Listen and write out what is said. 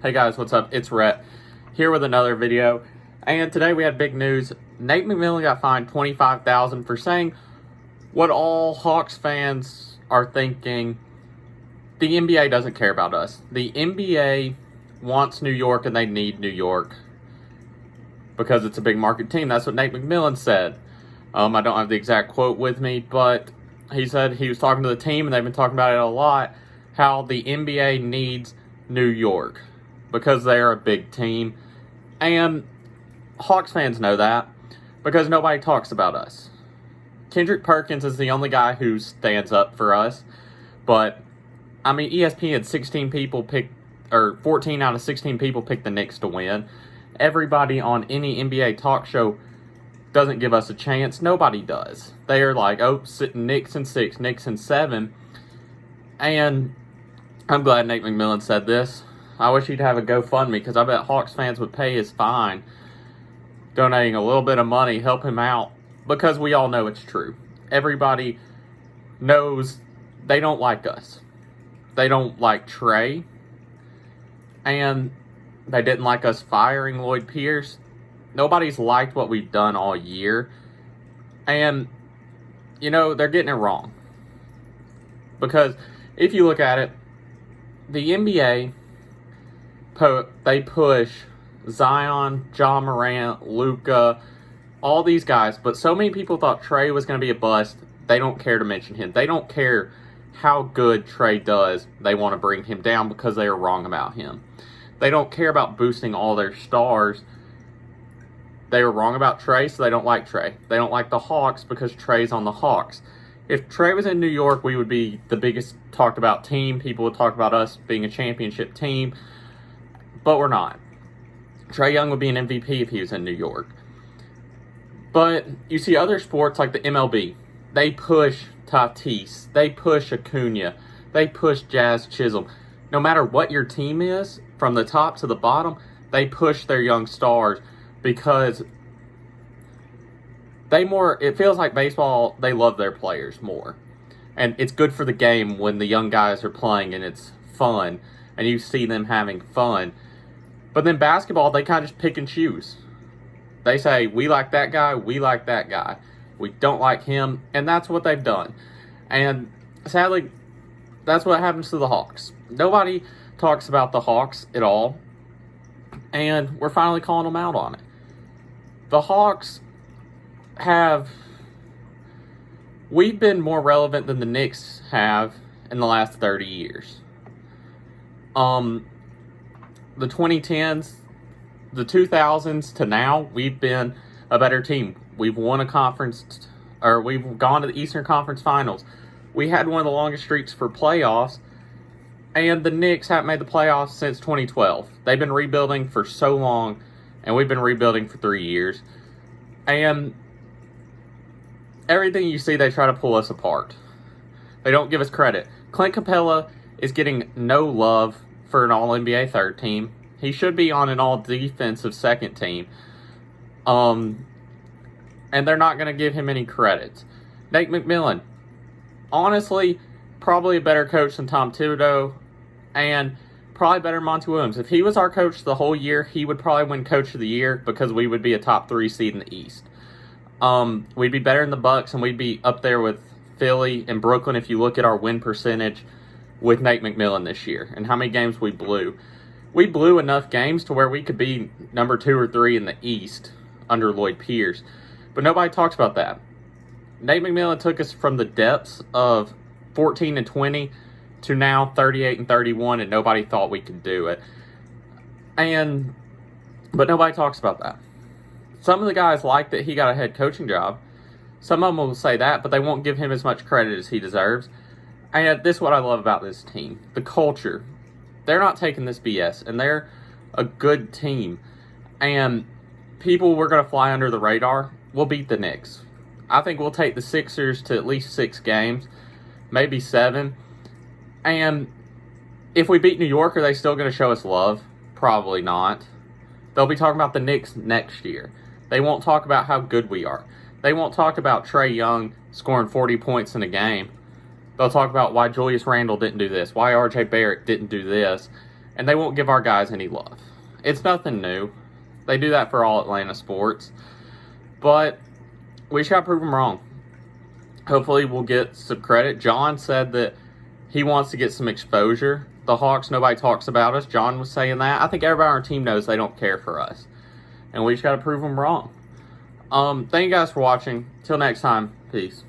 Hey guys, what's up? It's Rhett here with another video. And today we had big news. Nate McMillan got fined $25,000 for saying what all Hawks fans are thinking. The NBA doesn't care about us. The NBA wants New York and they need New York because it's a big market team. That's what Nate McMillan said. I don't have the exact quote with me, but he said he was talking to the team and they've been talking about it a lot, how the NBA needs New York because they're a big team. And Hawks fans know that because nobody talks about us. Kendrick Perkins is the only guy who stands up for us. But, I mean, ESPN, 14 out of 16 people picked the Knicks to win. Everybody on any NBA talk show doesn't give us a chance. Nobody does. They are like, oh, Knicks in 6, Knicks in 7. And I'm glad Nate McMillan said this. I wish he'd have a GoFundMe because I bet Hawks fans would pay his fine, donating a little bit of money, help him out, because we all know it's true. Everybody knows they don't like us. They don't like Trae, and they didn't like us firing Lloyd Pierce. Nobody's liked what we've done all year, and, you know, they're getting it wrong. Because if you look at it, the NBA, they push Zion, Ja Morant, Luka, all these guys, but so many people thought Trae was going to be a bust, they don't care to mention him. They don't care how good Trae does. They want to bring him down because they are wrong about him. They don't care about boosting all their stars. They were wrong about Trae, so they don't like Trae. They don't like the Hawks because Trae's on the Hawks. If Trae was in New York, we would be the biggest talked about team. People would talk about us being a championship team, but we're not. Trae Young would be an MVP if he was in New York. But you see other sports like the MLB. They push Tatis. They push Acuna. They push Jazz Chisholm. No matter what your team is, from the top to the bottom, they push their young stars because it feels like baseball, they love their players more. And it's good for the game when the young guys are playing and it's fun and you see them having fun. But then basketball, they kind of just pick and choose. They say, we like that guy, we like that guy. We don't like him, and that's what they've done. And sadly, that's what happens to the Hawks. Nobody talks about the Hawks at all, and we're finally calling them out on it. The Hawks we've been more relevant than the Knicks have in the last 30 years. The 2010s, the 2000s to now, we've been a better team. We've won a conference, or we've gone to the Eastern Conference Finals. We had one of the longest streaks for playoffs, and the Knicks haven't made the playoffs since 2012. They've been rebuilding for so long, and we've been rebuilding for 3 years. And everything you see, they try to pull us apart. They don't give us credit. Clint Capella is getting no love for an All-NBA third team. He should be on an all-defensive second team. And they're not going to give him any credit. Nate McMillan, honestly, probably a better coach than Tom Thibodeau, and probably better than Monty Williams. If he was our coach the whole year, he would probably win Coach of the Year because we would be a top 3 seed in the East. We'd be better than the Bucks, and we'd be up there with Philly and Brooklyn if you look at our win percentage with Nate McMillan this year and how many games we blew. We blew enough games to where we could be number 2 or 3 in the East under Lloyd Pierce. But nobody talks about that. Nate McMillan took us from the depths of 14-20 to now 38-31, and nobody thought we could do it. But nobody talks about that. Some of the guys like that he got a head coaching job. Some of them will say that, but they won't give him as much credit as he deserves. And this is what I love about this team. The culture. They're not taking this BS, and they're a good team. And people we're going to fly under the radar, we'll beat the Knicks. I think we'll take the Sixers to at least 6 games, maybe 7. And if we beat New York, are they still going to show us love? Probably not. They'll be talking about the Knicks next year. They won't talk about how good we are. They won't talk about Trae Young scoring 40 points in a game. They'll talk about why Julius Randle didn't do this, why R.J. Barrett didn't do this. and they won't give our guys any love. It's nothing new. They do that for all Atlanta sports. But we just got to prove them wrong. Hopefully we'll get some credit. John said that he wants to get some exposure. The Hawks, nobody talks about us. John was saying that. I think everybody on our team knows they don't care for us. And we just got to prove them wrong. Thank you guys for watching. Till next time. Peace.